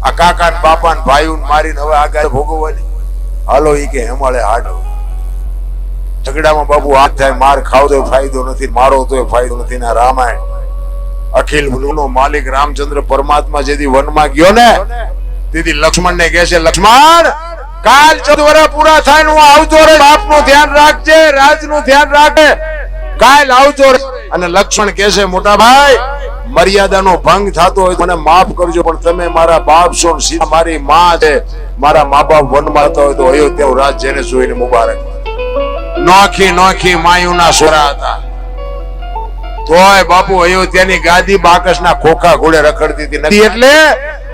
આ કાકા ને બાપા ને ભાઈ મારીને હવે આગળ ભોગવવાની. હાલો ઈ કે હેમાળે હાડો. ઝઘડામાં બાપુ હાથ થાય, માર ખાવ તો ફાયદો નથી, મારો તો ફાયદો નથી. ના રામાયણ અખિલ નો માલિક રામચંદ્ર પરમાત્મા જેથી વનમાં ગયો ને તેથી લક્ષ્મણ ને કહે છે, લક્ષ્મણ કાલ 14 વર્ષ પૂરા થાય ને હું આવતો રે, બાપ નું ધ્યાન રાખજે, રાજ નું ધ્યાન રાખે, કાલ આવતો રે. અને લક્ષ્મણ કહે છે, મોટા ભાઈ મર્યાદાનો ભંગ થતો હોય મને માફ કરજો, પણ તમે મારા બાપ છો, સીતા મારી માં છે, મારા મા બાપ વનમાં હતા હોય તો અયોધ્યા રાજ જેને જોઈને મુબારક. નોખી નોખી માયુના સોરા હતા તોય બાપુ અયોધ્યાની ગાદી બાકસના ખોખા ઘોડે રખડતી હતી. એટલે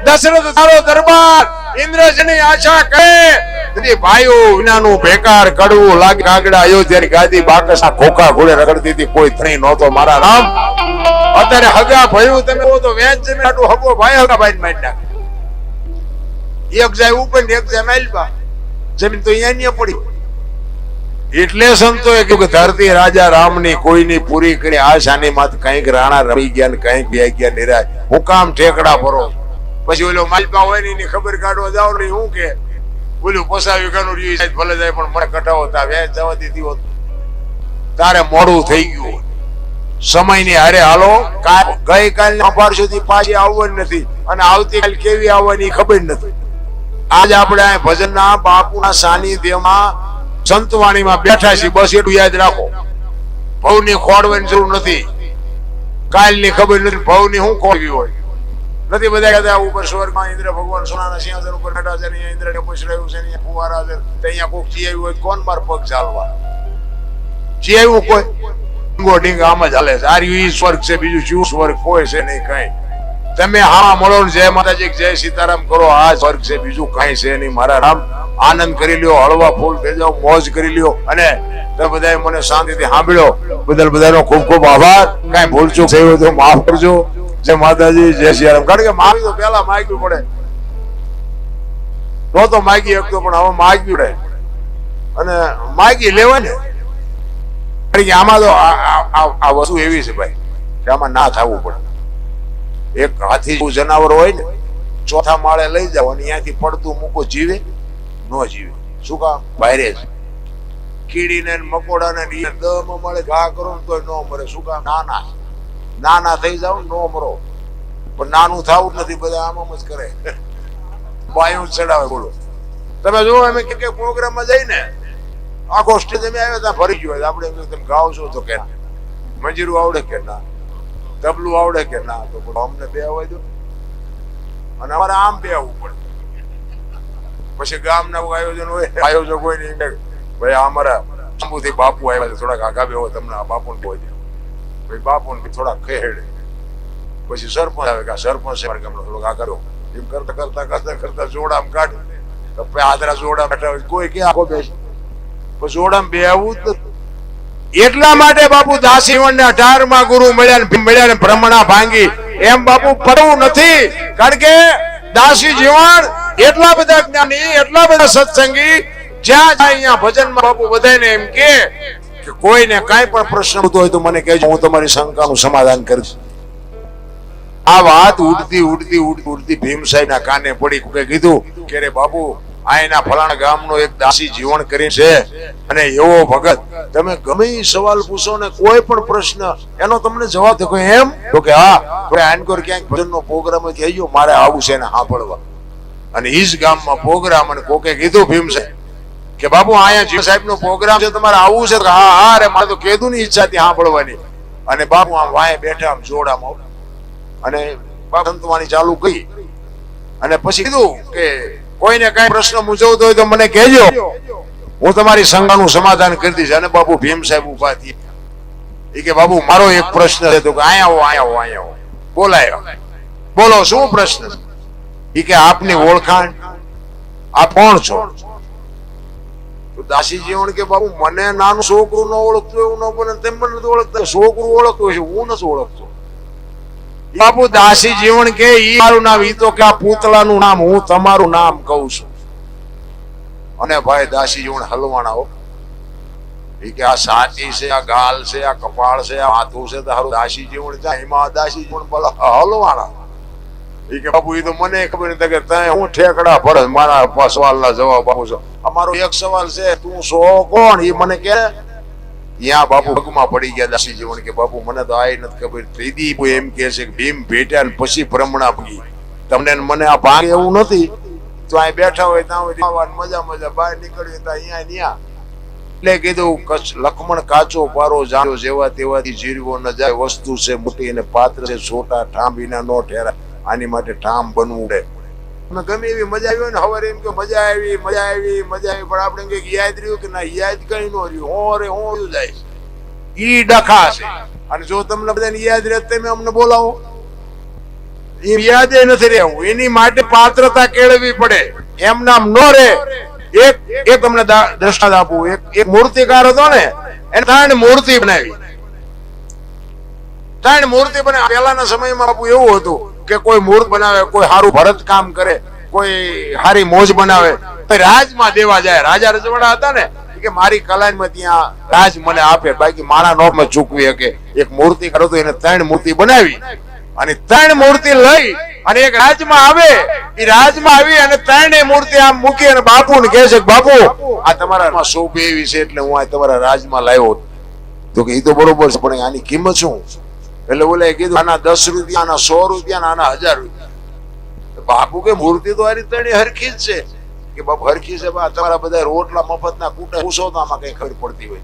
દશરથ તારો દરબાર ઇન્દ્રજની આશા કરે ભાઈઓ વિનાનું બેકાર કડવું લાગે. કાગડા અયોધ્યાની ગાદી બાકસના ખોખા ઘોડે રખડતી હતી, કોઈ ધણી નહોતો મારા રામ. અત્યારે હગા ભયું તમે તો વેચ જમીન આટલું હગો ભાઈ હગા ભાઈ મારી નાખે. એક જાય ઉપર ને એક જાય માઇલબા, જમીન તો અહીંયા પડી. એટલે સંતોએ કહ્યું કે ધરતી રાજા રામની કોઈની પૂરી કરી આશાની માત કઈક રાણા રમી ગયા ને કઈક બે ગયા નિરાય. હું કામ ઠેકડા ભરો. પછી ઓલો માલપા હોય ને એની ખબર કાઢવા જાવ ને હું કે ઓલું પોસાવી કાનું રહ્યું ભલે જાય પણ મને કટાવો તા વેચ જવા દીધી હોત. તારે મોડું થઈ ગયું. સમયની હારે હાલો. ગઈકાલ અપાર સુધી પાછી આવવાની નથી અને આવતીકાલ કેવી આવવાની ખબર નથી. આજ આપણે ભજનના બાપુના સાનિધ્યમાં સંતવાણીમાં બેઠા છીએ, બસ એટલું યાદ રાખો. ભવની ખોડવાની જરૂર નથી, કાલની ખબર નથી ભવની શું ખોડવી હોય નથી. બધા કહેતા ઉપર સ્વર્ગમાં ઇન્દ્ર ભગવાન સોનાના સિંહાસન ઉપર બેઠા છે, અહીંયા ઇન્દ્રને પૂછ રહ્યું છે, અહીંયા ફુવારા છે, અહીંયા કોઈક જીવ્યું હોય કોણ માર પગ ચાલવા જીવ્યું કોઈ ડીંગ આમ જ હાલે છે. આ સ્વર્ગ છે, બીજું શું સ્વર્ગ કોઈ છે નહીં કઈ. તમે હા મળો ને જય માતાજી જય સીતારામ કરો, આ સ્વર્ગ છે, બીજું કઈ છે નહીં. મારા રામ આનંદ કરી લ્યો, હળવા ફૂલ થઈ જાઓ, મોજ કરી લ્યો. અને તમે બધા મને શાંતિથી સાંભળ્યો બદલ બધાનો ખૂબ ખૂબ આભાર. કઈ ભૂલચૂક થઈ હોય તો માફ કરજો. જય માતાજી જય સિયારામ. કારણ કે માગી તો પેલા માગ્યું પડે, તો માગી શકતો પણ હવે માગ્યું રહે અને માગી લેવાય ને. કારણ કે આમાં તો આ વસ્તુ એવી છે ભાઈ કે આમાં ના થવું પડે. એક હાથી જનાવર હોય ને ચોથા માળે લઈ જાવ અને અહીંયાથી પડતું મૂકો, જીવે નો જીવે. શું કામ? વાયરે છે. કીડીને મકોડાને દમ મળે ઘા કરો ને તોય નો મરે. શું કામ? નાના થઈ જાવ નો મરો. પણ નાનું થવું નથી, બધા આમ જ કરે, બાયું ચડાવે. બોલો તમે જો અમે કે પ્રોગ્રામમાં જઈને આખો સ્ટેજ અમે આવ્યા ત્યાં ફરી ગયો. આપણે તમે ગાવ છો તો કે મંજીરું આવડે કે ના, તબલું આવડે કે ના, તો અમને બે આવવા દો અને અમારે આમ બે આવવું પડે. પછી ગામના આયોજન હોય, આયોજક હોય ને ભાઈ અમારા અંબુથી બાપુ આવ્યા છે, થોડાક આગા બેહો, તમને આ બાપુને બોલ દે. ભાઈ બાપુને થોડાક ખેડે. પછી સરપંચ આવે કે સરપંચ છે ગામનો, થોડોક આગળ એમ કરતા જોડામ કાઢે. આદરા જોડા બેઠા હોય કોઈ કે આખો બેસે જોડામ બે આવું જ નથી. એટલા માટે બાપુ દાસીવણ ને 18માં ગુરુ મળ્યા ને બ્રહ્મણા ભાંગી. એમ બાપુ પડવું નથી. કારણ કે દાસી જીવન એટલા બધા જ્ઞાની, એટલા બધા સત્સંગી, જ્યાં જાય અહીંયા ભજનમાં બાપુ બધાને એમ કે કોઈને કાંઈ પણ પ્રશ્ન હોય તો મને કહેજો, હું તમારી શંકાનું સમાધાન કરીશ. આ વાત ઉડતી ભીમસાઈ ના કાને પડી. કીધું કે રે બાપુ આયના ફલાણા ગામનો એક દાસી જીવન કરી છે અને એવો ભગત, તમે ગમે સવાલ પૂછો ને કોઈ પણ પ્રશ્ન એનો તમને જવાબ દો. એમ તો કે હા આનકોર ક્યાંક ભજનનો પ્રોગ્રામ થઈ ગયો, મારે આવું છે ને સાંભળવા. અને ઈ જ ગામમાં પ્રોગ્રામ, અને કોકે કીધું ભીમસાઈ કે બાપુ અહીંયા જીવ સાહેબ નો પ્રોગ્રામ છે, તમારે આવું છે? હા હા રે, મારે તો કીધું ની ઈચ્છા થી સાંભળવાની. અને બાપુ આમ વાય બેઠા આમ જોડામાં અને સંતવાણી ચાલુ કરી. અને પછી કીધું કે કોઈને કઈ પ્રશ્ન મૂંઝવતો હોય તો મને કહેજો, હું તમારી શંકાનું સમાધાન કરી દઈશ. અને બાપુ ભીમ સાહેબ ઉભા થયા. એ કે બાપુ મારો એક પ્રશ્ન છે. તો કે અહીંયા બોલાયો. બોલો શું પ્રશ્ન? એ કે આપની ઓળખાણ, આપ કોણ છો? દાસી જીવન કે બાપુ મને નાનું છોકરું ન ઓળખતું એવું ન બને, તેમ મને નથી ઓળખતા. છોકરું ઓળખતું હશે, હું નથી ઓળખતો. બાપુ દાસી જીવન કે ઈ મારું નામ, ઈ તો કે આ પૂતળાનું નામ, હું તમારું નામ કહું છું. અને ભાઈ દાસી જીવન હલવાણા હો. ઈ કે આ સાચી છે, આ ગાલ છે, આ કપાળ છે, આ માથું છે, તારું દાસી જીવન જાય. એમાં દાસી જીવન બોલા હલવાણા. એ કે બાપુ એ તો મને ખબર નથી કે તને હું ઠેકડા ભરસ મારા સવાલના જવાબ આપું છું. અમારો એક સવાલ છે, તું સો કોણ? એ મને કે ત્યાં બાપુ પગમાં પડી ગયા દાસી જીવન કે બાપુ મને તો આ નથી ખબર. ત્રીજી એમ કે છે કે ભીમ ભેટ્યા ને પછી ભ્રમણા ભગી. તમને મને આ ભાંગ એવું નથી. તો અહીં બેઠા હોય ત્યાં મજા મજા બહાર નીકળ્યું તો અહીંયા એટલે કીધું લખમણ કાચો પારો જાણ્યો જેવા તેવાથી જીરવો ન જાય. વસ્તુ છે મોટી અને પાત્ર છે છોટા, ઠામ વિના નો ઠેરા. આની માટે ઠામ બનવું પડે. અમે ગમે એવી મજા આવી ને હવે એમ કે મજા આવી મજા આવી મજા આવી, પણ આપણે કઈક યાદ રહ્યું કે ના યાદ કઈ નો રહ્યું. હું જાય ઈ ડખા છે. અને જો તમને બધાને યાદ રહે તમે અમને બોલાવો, એ યાદ નથી રહેવું. એની માટે પાત્રતા કેળવવી પડે. એમ નામ નો રે. એક તમને દ્રષ્ટાંત આપું. એક મૂર્તિકાર હતો ને, એને 3 મૂર્તિ બનાવી. 3 મૂર્તિ બનાવી. પહેલાના સમયમાં બાપુ એવું હતું કે કોઈ મૂર્ત બનાવે, કોઈ સારું ભરત કામ કરે, કોઈ સારી મોજ બનાવે, રાજમાં દેવા જાય. રાજા રજવાડા હતા ને કે મારી કલામાં ત્યાં રાજ મને આપે, બાકી મારા નોટમાં ચૂકવી શકે. એક મૂર્તિ કરો તો એને 3 મૂર્તિ બનાવી અને 3 મૂર્તિ લઈ અને એક રાજમાં આવે. એ રાજમાં આવી અને 3 મૂર્તિ આમ મૂકી અને બાપુને કહે છે, બાપુ આ તમારા શોભે એવી છે એટલે હું આ તમારા રાજમાં લાવ્યો. તો કે એ તો બરોબર છે, પણ આની કિંમત શું? એટલે બોલે કીધું આના 10 રૂપિયા, આના 100 રૂપિયા, આના 1000 રૂપિયા. બાપુ કે મૂર્તિ તો આની 3 હરખી જ છે. કે બાપુ હરખી છે, તમારા બધા રોટલા મફતના કૂટે પૂછો તો આમાં કઈ ખબર પડતી હોય.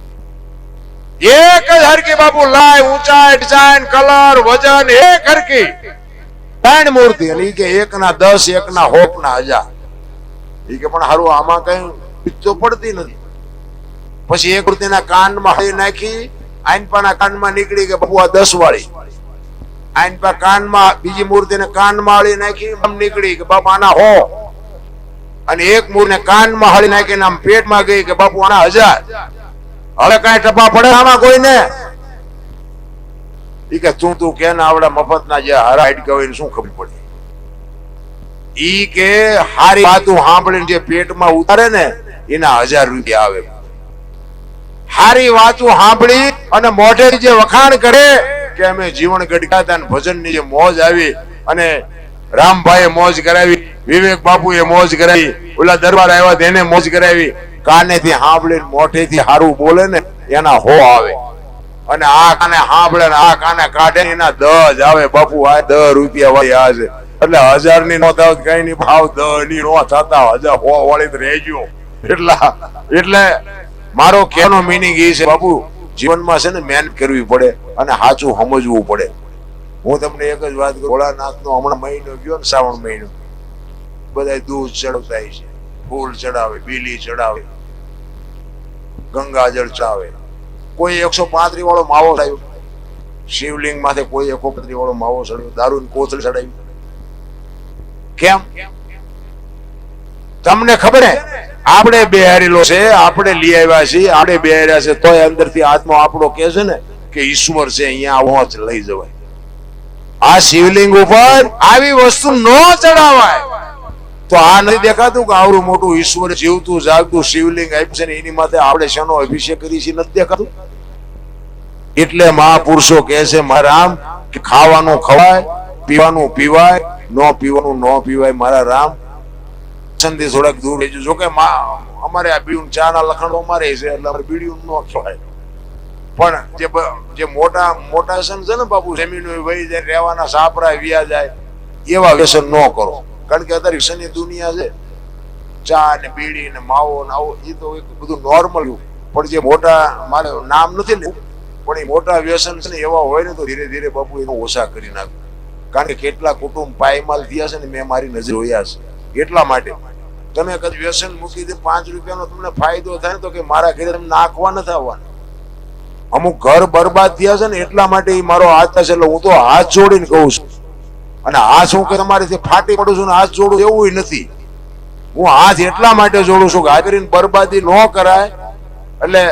એક જ હરખી બાપુ, લાય, ઊંચાઈ, ડિઝાઇન, કલર, વજન એક હરખી. 3 મૂર્તિ. અને ઈ કે એક ના 10, એક ના 100, ના 1000. ઈ કે પણ હારું આમાં કઈ તો પડતી નથી. પછી એક મૂર્તિના કાનમાં હળી નાખી, આઈનપાના કાનમાં નીકળી કે બાપુ આ 10 વાળી. આઈનપા કાનમાં બીજી મૂર્તિને કાનમાં હળી નાખી, આમ નીકળી કે બાપુ આના 100. અને એક મૂર્તિને કાનમાં હળી નાખીને આમ પેટમાં ગઈ કે બાપુ આના 1000. હવે કઈ ટપા પડે આમાં કોઈને? ઈ કે તું કે ને આવડા મફતના જે હારા હાડકા હોય શું ખબર પડે? ઈ કે હારી વાતું સાંભળીને જે પેટમાં ઉતારે ને એના 1000 રૂપિયા આવે. હારી વાતું સાંભળી અને મોઢે જે વખાણ કરે કે અમે જીવન ગઢ્યા ને ભજનની જે મોજ આવી, અને રામભાઈએ મોજ કરાવી, વિવેક બાપુએ મોજ કરાવી, ઓલા દરબાર આવ્યા તેને મોજ કરાવી. કાનેથી સાંભળીને મોઢેથી હારું બોલે ને એના 100 આવે. અને આ કાને સાંભળે ને આ કાને કાઢે એના 10 આવે. બાપુ આ 10 રૂપિયા વાળી આ છે. એટલે 1000 ની નો થાવ કઈ નહીં, ભાવ 10 ની નો થતા 1000 100 વાળી જ રહેજો. એટલે મારો કહેવાનો મીનિંગ એ છે બાપુ, જીવનમાં છે ને મહેનત કરવી પડે અને સાચું સમજવું પડે. હું તમને એક જ વાત કરું, ભોળાનાથ નો હમણાં મહિનો ગયો ને, શ્રાવણ મહિનો, બધા દૂધ ચડવતા છે, ફૂલ ચડાવે, બીલી ચડાવે, ગંગાજળ ચાવે. કોઈ 135 વાળો માવો ચડાવ્યો શિવલિંગ માથે, કોઈ 135 વાળો માવો ચડાવ્યો, દારૂ ની કોથળી ચડાવી. કેમ? તમને ખબર હે? આપણે બેહારેલો છે, આપણે લઈ આવ્યા છીએ, આપણે બેહાર્યા છે, તોય અંદરથી આત્મા આપણો કે છે ને કે ઈશ્વર છે, અહીંયા આવો જ લઈ જવાય. આ શિવલિંગ ઉપર આવી વસ્તુ ન ચડાવાય. તો આ નથી દેખાતું કે આવડું મોટું ઈશ્વર જીવતું જાગતું શિવલિંગ આપ્યું છે ને એની માથે આપણે શેનો અભિષેક કરી છે? નથી દેખાતું? એટલે મહાપુરુષો કહે છે મારા રામ કે ખાવાનું ખવાય, પીવાનું પીવાય, ન પીવાનું ન પીવાય. મારા રામ સંધિ થોડાક દૂર રહેજો. જો કે અમારે આ બીડું ચા ના લખણ અમારે છે એટલે અમારે બીડીયું ન ખવાય. પણ જે મોટા મોટા વ્યસન છે ને બાપુ, જમીન વહી જાય, રહેવાના સાપરા વ્યા જાય, એવા વ્યસન ન કરો. કારણ કે અત્યારે વ્યસનની દુનિયા છે, ચા ને બીડી ને માવો ને આવો એ તો બધું નોર્મલ. પણ જે મોટા, મારે નામ નથી લેવું, પણ એ મોટા વ્યસન છે ને એવા હોય ને તો ધીરે ધીરે બાપુ એનો ઓછા કરી નાખે. કારણ કે કેટલા કુટુંબ પાયમાલ થયા છે ને મેં મારી નજર જોયા છે. એટલા માટે તમે કદી વ્યસન મૂકી દે, 5 રૂપિયાનો તમને ફાયદો થાય ને તો કે મારા ઘરે તમે નાખવા નથી આવવાના. અમુક ઘર બરબાદ થયા છે ને એટલા માટે મારો હાથ થશે. એટલે હું તો હાથ જોડીને કહું છું. અને હાથ હું કે તમારીથી ફાટી પડું છું ને હાથ જોડું એવું નથી. હું હાથ એટલા માટે જોડું છું કે આ કરીને બરબાદી ન કરાય. એટલે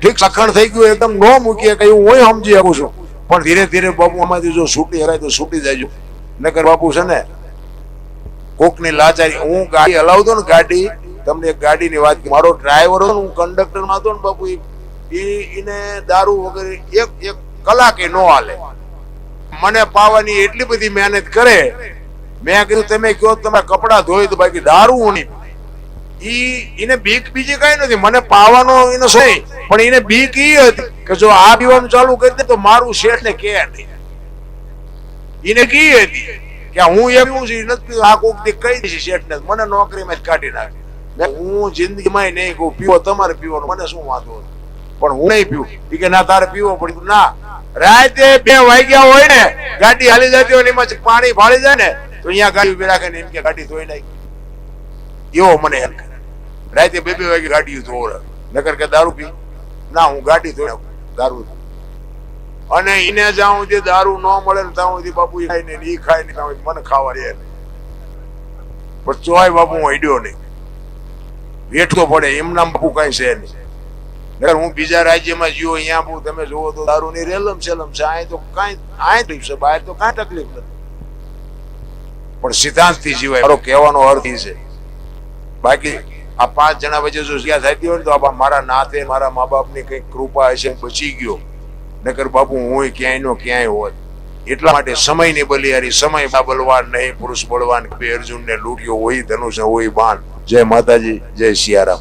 ઠીક સખણ થઈ ગયું એકદમ ન મૂકીએ કઈ હું સમજી શકું છું, પણ ધીરે ધીરે બાપુ આમાંથી જો છૂટી હરાય તો છૂટી જાય. નકર બાપુ છે ને કોકની લાચારી. હું ગાડી હલાવતો ને, ગાડી, તમને એક ગાડીની વાત, મારો ડ્રાઈવર હતો, હું કંડક્ટર માં હતો ને બાપુ, એને દારૂ વગેરે એક કલાકે નો હાલે. મને પાવાની એટલી બધી મહેનત કરે મેં કીધું તમે કયો તમારા કપડા ધોઈ તો બાકી દારૂ નહીં. એને બીક બીજી કઈ નથી, મને પાવાનો એનો સહી, પણ એને બીક ઈ હતી કે જો આ પીવાનું ચાલુ કરી દે તો મારું શેઠ ને કે નહીં. એને કી હતી કે હું એમ છું નથી પીવું, આ કોક દી કહી દઈશ શેઠ ને મને નોકરીમાં જ કાઢી નાખે. હું જિંદગીમાં નહીં કહું પીવો તમારે પીવાનું, મને શું વાંધો, પણ હું નહીં પીવું. કે ના તારે પીવો પડ્યું. ના, રાતે 2 વાગ્યા હોય ને ગાડી હાલી જતી હોય એમાં પાણી ફાળી જાય ને તો અહીંયા ગાડી ઉભી રાખે ને એમ કે ગાડી ધોઈ નાખી. એવો મને એમ રાતે 2 વાગે ગાડી ધોવે, નકર કે દારૂ પી. ના, હું ગાડી ધોઈ દારૂ. અને એને જ્યાં સુધી દારૂ ન મળે ને ત્યાં સુધી બાપુ ખાય ને ઈ ખાય ને ત્યાં મને ખાવા રહે નહીં. પણ ચોય બાપુ હું અડ્યો નહીં, વેઠતો પડે એમના બાપુ કઈ છે નહીં. હું બીજા રાજ્યમાં જીવો, અહીંયા બહુ તમે જોવો તો દારૂ ની રેલમ સેલમ છે. અહીં તો કઈ તકલીફ છે, બહાર તો કઈ તકલીફ નથી. પણ સિદ્ધાંત થી જીવાય, મારો કહેવાનો અર્થ એ છે. બાકી આ 5 જણા વચ્ચે જો જગ્યા થતી હોય ને તો મારા નાતે મારા મા બાપ ની કઈ કૃપા હશે, બચી ગયો. નકર બાપુ હું ક્યાંય નો ક્યાંય હોત. એટલા માટે સમય ની બલિયારી, સમય બલવાન નહીં પુરુષ બળવાન. બે અર્જુન ને લૂંટ્યો હોય ધનુષ હોય બાણ. જય માતાજી, જય સિયારામ.